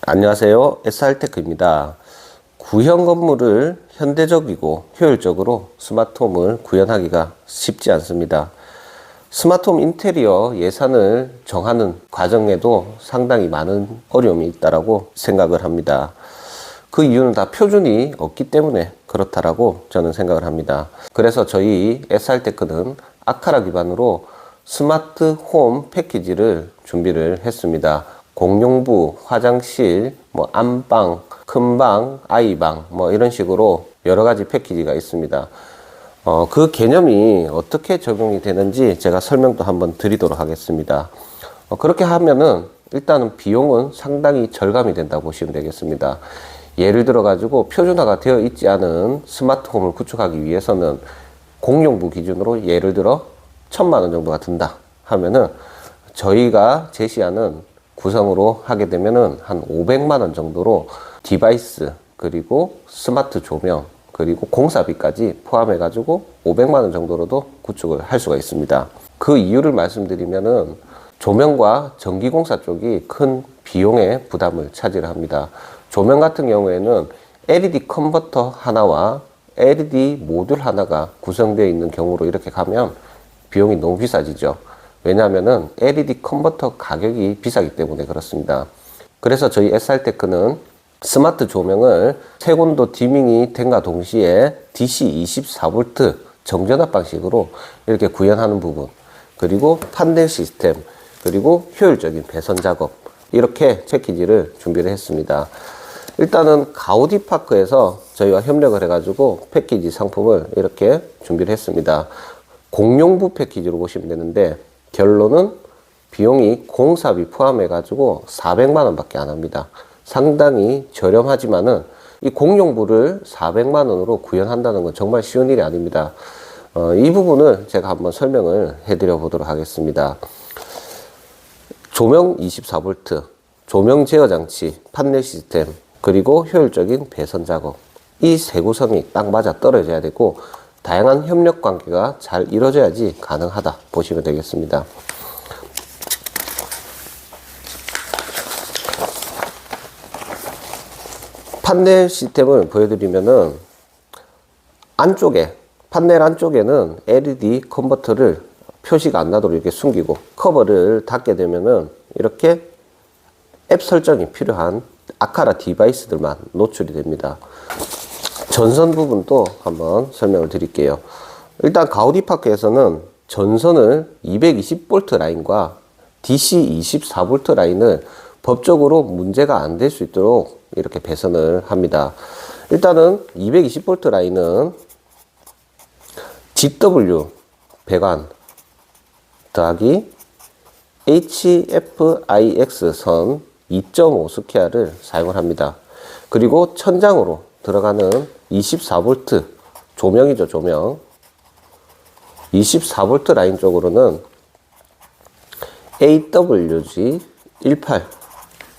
안녕하세요. SR테크입니다. 구형 건물을 현대적이고 효율적으로 스마트홈을 구현하기가 쉽지 않습니다. 스마트홈 인테리어 예산을 정하는 과정에도 상당히 많은 어려움이 있다고 생각을 합니다. 그 이유는 다 표준이 없기 때문에 그렇다라고 저는 생각을 합니다. 그래서 저희 SR테크는 아카라 기반으로 스마트 홈 패키지를 준비를 했습니다. 공용부, 화장실, 안방, 큰방, 아이방 이런 식으로 여러 가지 패키지가 있습니다. 그 개념이 어떻게 적용이 되는지 제가 설명도 한번 드리도록 하겠습니다. 그렇게 하면은 일단은 비용은 상당히 절감이 된다고 보시면 되겠습니다. 예를 들어 가지고 표준화가 되어 있지 않은 스마트홈을 구축하기 위해서는 공용부 기준으로 예를 들어 1,000만 원 정도가 든다 하면은 저희가 제시하는 구성으로 하게 되면은 한 500만 원 정도로 디바이스 그리고 스마트 조명 그리고 공사비까지 포함해 가지고 500만 원 정도로도 구축을 할 수가 있습니다. 그 이유를 말씀드리면은 조명과 전기공사 쪽이 큰 비용의 부담을 차지합니다. 조명 같은 경우에는 LED 컨버터 하나와 LED 모듈 하나가 구성되어 있는 경우로 이렇게 가면 비용이 너무 비싸지죠. 왜냐하면은 LED 컨버터 가격이 비싸기 때문에 그렇습니다. 그래서 저희 SR테크는 스마트 조명을 색온도 디밍이 된과 동시에 DC 24V 정전압 방식으로 이렇게 구현하는 부분, 그리고 판넬 시스템, 그리고 효율적인 배선 작업, 이렇게 패키지를 준비를 했습니다. 일단은 가우디파크에서 저희와 협력을 해가지고 패키지 상품을 이렇게 준비를 했습니다. 공용부 패키지로 보시면 되는데 결론은 비용이 공사비 포함해 가지고 400만 원 밖에 안 합니다. 상당히 저렴하지만은 이 공용부를 400만 원으로 구현한다는 건 정말 쉬운 일이 아닙니다. 이 부분을 제가 한번 설명을 해드려 보도록 하겠습니다. 조명 24V, 조명 제어 장치, 판넬 시스템, 그리고 효율적인 배선 작업, 이 세 구성이 딱 맞아 떨어져야 되고 다양한 협력 관계가 잘 이루어져야지 가능하다 보시면 되겠습니다. 판넬 시스템을 보여드리면은 안쪽에, 판넬 안쪽에는 LED 컨버터를 표시가 안 나도록 이렇게 숨기고 커버를 닫게 되면은 이렇게 앱 설정이 필요한 아카라 디바이스들만 노출이 됩니다. 전선 부분도 한번 설명을 드릴게요. 일단 가우디파크에서는 전선을 220V 라인과 DC 24V 라인을 법적으로 문제가 안 될 수 있도록 이렇게 배선을 합니다. 일단은 220V 라인은 GW 배관 더하기 HFIX 선 2.5 스퀘어를 사용을 합니다. 그리고 천장으로 들어가는 24V 조명이죠, 조명. 24V 라인 쪽으로는 AWG18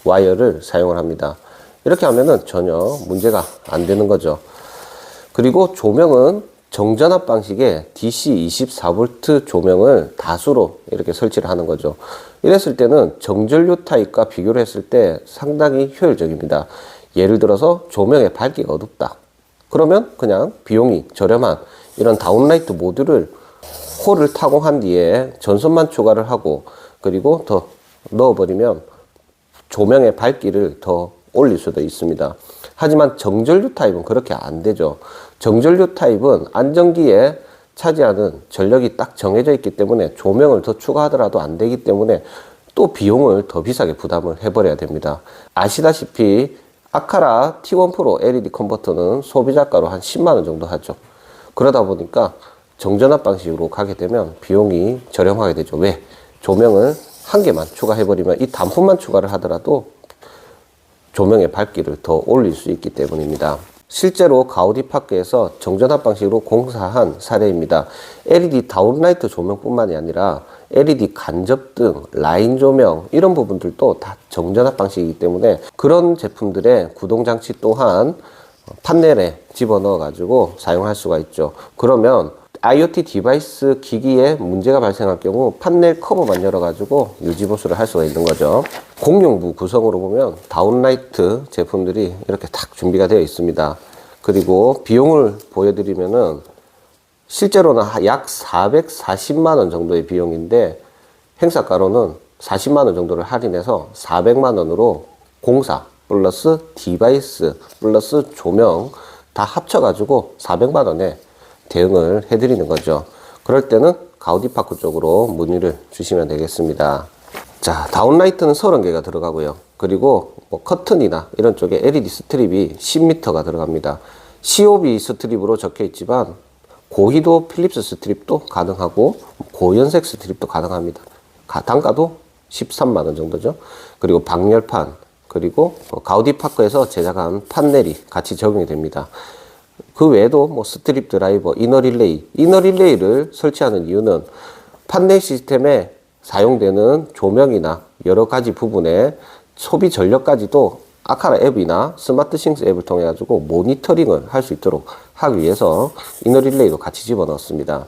와이어를 사용을 합니다. 이렇게 하면은 전혀 문제가 안 되는 거죠. 그리고 조명은 정전압 방식의 DC 24V 조명을 다수로 이렇게 설치를 하는 거죠. 이랬을 때는 정전류 타입과 비교를 했을 때 상당히 효율적입니다. 예를 들어서 조명의 밝기가 어둡다. 그러면 그냥 비용이 저렴한 이런 다운라이트 모듈을 홀을 타공한 뒤에 전선만 추가를 하고 그리고 더 넣어버리면 조명의 밝기를 더 올릴 수도 있습니다. 하지만 정전류 타입은 그렇게 안 되죠. 정전류 타입은 안전기에 차지하는 전력이 딱 정해져 있기 때문에 조명을 더 추가하더라도 안 되기 때문에 또 비용을 더 비싸게 부담을 해버려야 됩니다. 아시다시피 아카라 T1 프로 LED 컨버터는 소비자가로 한 10만 원 정도 하죠. 그러다 보니까 정전압 방식으로 가게 되면 비용이 저렴하게 되죠. 왜? 조명을 한 개만 추가해버리면 이 단품만 추가를 하더라도 조명의 밝기를 더 올릴 수 있기 때문입니다. 실제로 가우디파크에서 정전압 방식으로 공사한 사례입니다. LED 다운라이트 조명뿐만이 아니라 LED 간접등, 라인 조명 이런 부분들도 다 정전압 방식이기 때문에 그런 제품들의 구동장치 또한 판넬에 집어넣어 가지고 사용할 수가 있죠. 그러면 IoT 디바이스 기기에 문제가 발생할 경우 판넬 커버만 열어가지고 유지보수를 할 수가 있는 거죠. 공용부 구성으로 보면 다운라이트 제품들이 이렇게 딱 준비가 되어 있습니다. 그리고 비용을 보여드리면은 실제로는 약 440만원 정도의 비용인데 행사가로는 40만원 정도를 할인해서 400만원으로 공사 플러스 디바이스 플러스 조명 다 합쳐가지고 400만원에 대응을 해드리는 거죠. 그럴 때는 가우디파크 쪽으로 문의를 주시면 되겠습니다. 자, 다운라이트는 30개가 들어가고요. 그리고 뭐 커튼이나 이런 쪽에 LED 스트립이 10m가 들어갑니다. COB 스트립으로 적혀 있지만 고희도 필립스 스트립도 가능하고 고연색 스트립도 가능합니다. 단가도 13만원 정도죠. 그리고 방열판, 그리고 가우디파크에서 제작한 판넬이 같이 적용이 됩니다. 그 외에도 뭐 스트립 드라이버, 이너릴레이를 설치하는 이유는 판넬 시스템에 사용되는 조명이나 여러 가지 부분에 소비 전력까지도 아카라 앱이나 스마트싱스 앱을 통해 가지고 모니터링을 할 수 있도록 하기 위해서 이너릴레이도 같이 집어넣었습니다.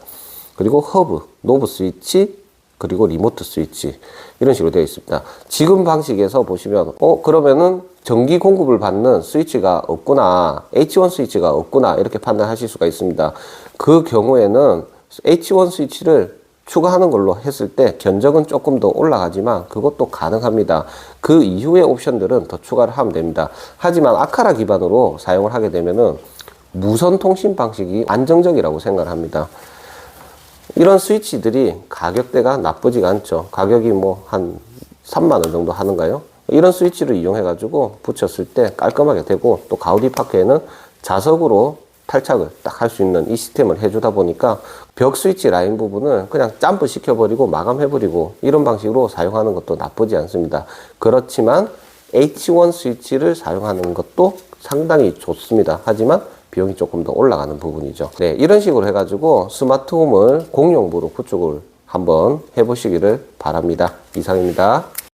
그리고 허브, 노브 스위치, 그리고 리모트 스위치 이런 식으로 되어 있습니다. 지금 방식에서 보시면 그러면은 전기 공급을 받는 스위치가 없구나, H1 스위치가 없구나 이렇게 판단하실 수가 있습니다. 그 경우에는 H1 스위치를 추가하는 걸로 했을 때 견적은 조금 더 올라가지만 그것도 가능합니다. 그 이후의 옵션들은 더 추가를 하면 됩니다. 하지만 아카라 기반으로 사용을 하게 되면은 무선 통신 방식이 안정적이라고 생각을 합니다. 이런 스위치들이 가격대가 나쁘지가 않죠. 가격이 뭐 한 3만원 정도 하는가요? 이런 스위치를 이용해 가지고 붙였을 때 깔끔하게 되고, 또 가우디파크에는 자석으로 탈착을 딱 할 수 있는 이 시스템을 해주다 보니까 벽 스위치 라인 부분을 그냥 점프 시켜버리고 마감해버리고 이런 방식으로 사용하는 것도 나쁘지 않습니다. 그렇지만 H1 스위치를 사용하는 것도 상당히 좋습니다. 하지만 비용이 조금 더 올라가는 부분이죠. 네, 이런 식으로 해가지고 스마트홈을 공용부로 구축을 한번 해보시기를 바랍니다. 이상입니다.